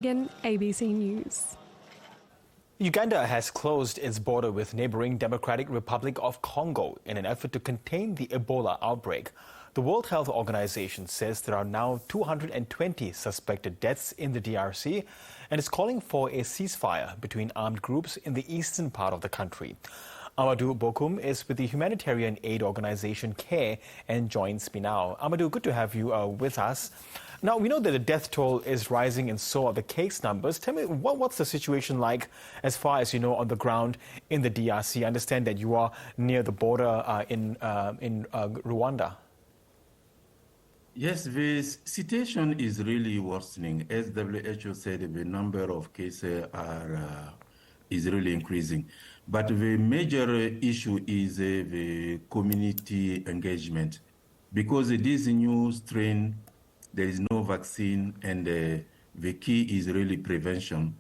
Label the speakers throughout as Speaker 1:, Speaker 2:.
Speaker 1: Again, ABC News.
Speaker 2: Uganda has closed its border with neighboring Democratic Republic of Congo in an effort to contain the Ebola outbreak. The World Health Organization says there are now 220 suspected deaths in the DRC and is calling for a ceasefire between armed groups in the eastern part of the country. Amadou Bocoum is with the humanitarian aid organization CARE and joins me now. Amadou, good to have you with us. Now, we know that the death toll is rising and so are the case numbers. Tell me, what's the situation like as far as you know on the ground in the DRC? I understand that you are near the border in Rwanda.
Speaker 3: Yes, the situation is really worsening. As WHO said, the number of cases is really increasing. But the major issue is the community engagement. Because this new strain, there is no vaccine, and the key is really prevention.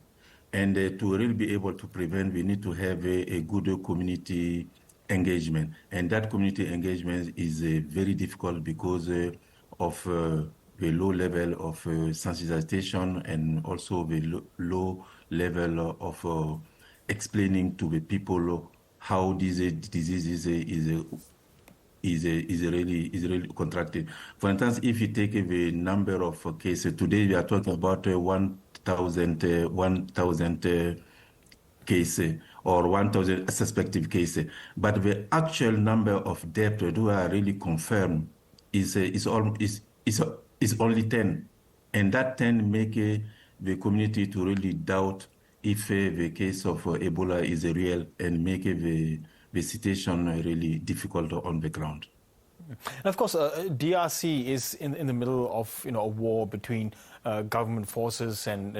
Speaker 3: And to really be able to prevent, we need to have a good community engagement. And that community engagement is very difficult because of the low level of sensitization and also the low level of explaining to the people how this disease is really contracted. For instance, if you take the number of cases, today we are talking about 1,000 cases or 1,000 suspected cases, but the actual number of deaths who are really confirmed is only 10, and that 10 make the community to really doubt if the case of Ebola is real and make the situation really difficult on the ground.
Speaker 2: And of course, DRC is in the middle of a war between government forces and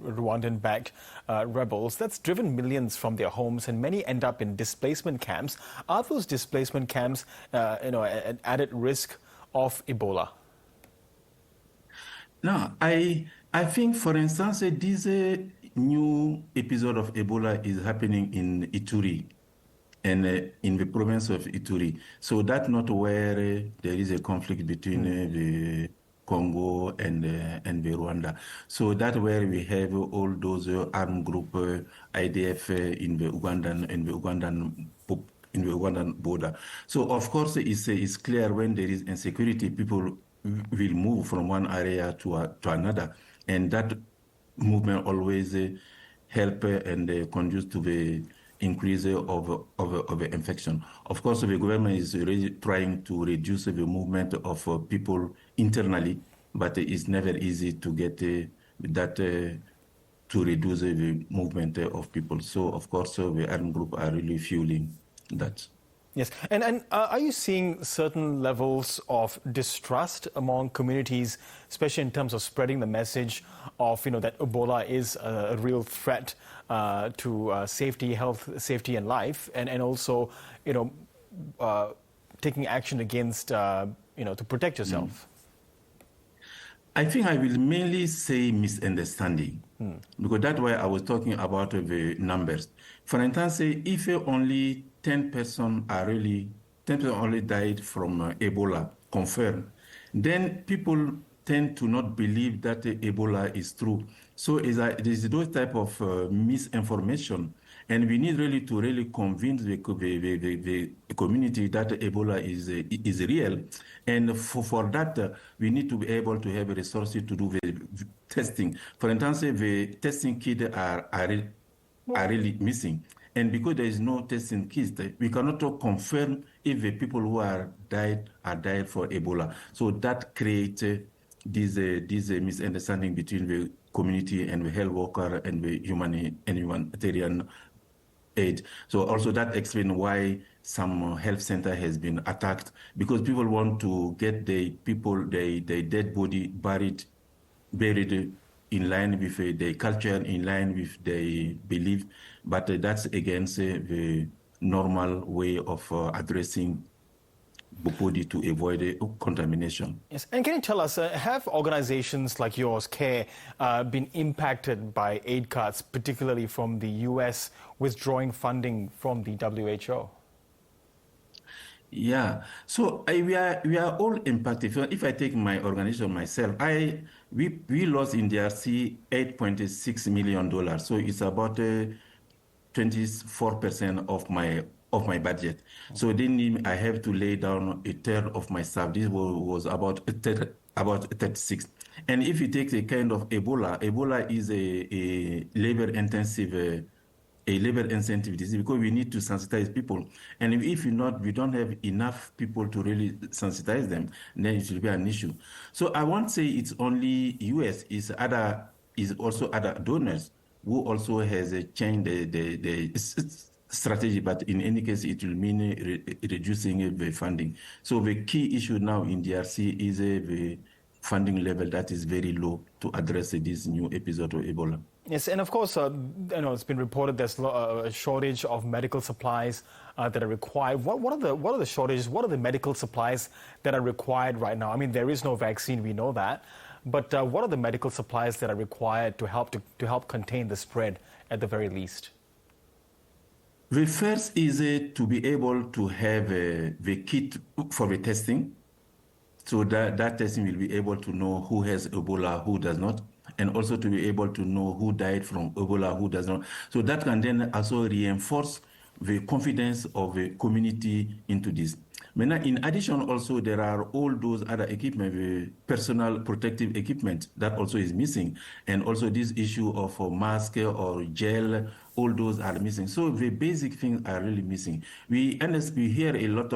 Speaker 2: Rwandan-backed rebels. That's driven millions from their homes, and many end up in displacement camps. Are those displacement camps, at added risk of Ebola?
Speaker 3: No, I think, for instance, this new episode of Ebola is happening in Ituri and in the province of Ituri. So that's not where there is a conflict between the Congo and the Rwanda. So that's where we have all those armed group IDF in the Ugandan border. So of course it's clear when there is insecurity, people will move from one area to another, and that movement always help and conduce to the increase of infection. Of course, the government is really trying to reduce the movement of people internally, but it's never easy to get that to reduce the movement of people. So, of course, the armed group are really fueling that.
Speaker 2: Yes, and are you seeing certain levels of distrust among communities, especially in terms of spreading the message of that Ebola is a real threat to safety, health, safety, and life, and also taking action against to protect yourself?
Speaker 3: I think I will mainly say misunderstanding, because that's why I was talking about the numbers. For instance, if only 10% only died from Ebola, confirmed, then people tend to not believe that Ebola is true. So there's those type of misinformation, and we need really to convince the community that Ebola is real. And for that, we need to be able to have resources to do the testing. For instance, the testing kits are really missing. And because there is no testing kits, we cannot confirm if the people who are died for Ebola. So that creates this misunderstanding between the community and the health worker and the humanitarian aid. So also that explains why some health center has been attacked, because people want to get their dead body buried in line with their culture, in line with their belief, but that's against the normal way of addressing the body to avoid contamination.
Speaker 2: Yes, and can you tell us, have organizations like yours, CARE, been impacted by aid cuts, particularly from the U.S. withdrawing funding from the WHO?
Speaker 3: Yeah, so we are all impacted. If I take my organization myself, we lost in DRC $8.6 million. So it's about 24% of my budget. So then I have to lay down a third of my staff. This was about 36. And if you take the kind of Ebola is a labor intensive disease because we need to sensitize people. And if we don't have enough people to really sensitize them, then it will be an issue. So I won't say it's only US, is also other donors who also has changed the strategy, but in any case, it will mean reducing the funding. So the key issue now in DRC is the funding level that is very low to address this new episode of Ebola.
Speaker 2: Yes, and of course, it's been reported there's a shortage of medical supplies that are required. What are the shortages? What are the medical supplies that are required right now? I mean, there is no vaccine, we know that, but what are the medical supplies that are required to help contain the spread at the very least?
Speaker 3: The first is to be able to have the kit for the testing, so that testing will be able to know who has Ebola, who does not, and also to be able to know who died from Ebola, who does not. So that can then also reinforce the confidence of the community into this. Now, in addition, also there are all those other equipment, the personal protective equipment that also is missing, and also this issue of mask or gel, all those are missing. So the basic things are really missing. We hear a lot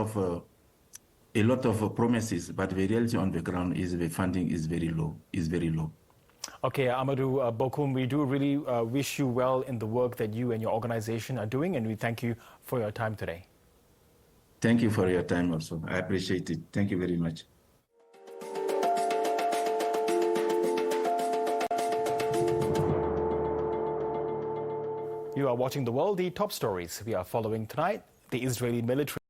Speaker 3: of promises, but the reality on the ground is the funding is very low.
Speaker 2: Okay, Amadou, Bocoum, we do really wish you well in the work that you and your organization are doing, and we thank you for your time today.
Speaker 3: Thank you for your time also. I appreciate it. Thank you very much.
Speaker 2: You are watching The World, the top stories we are following tonight. The Israeli military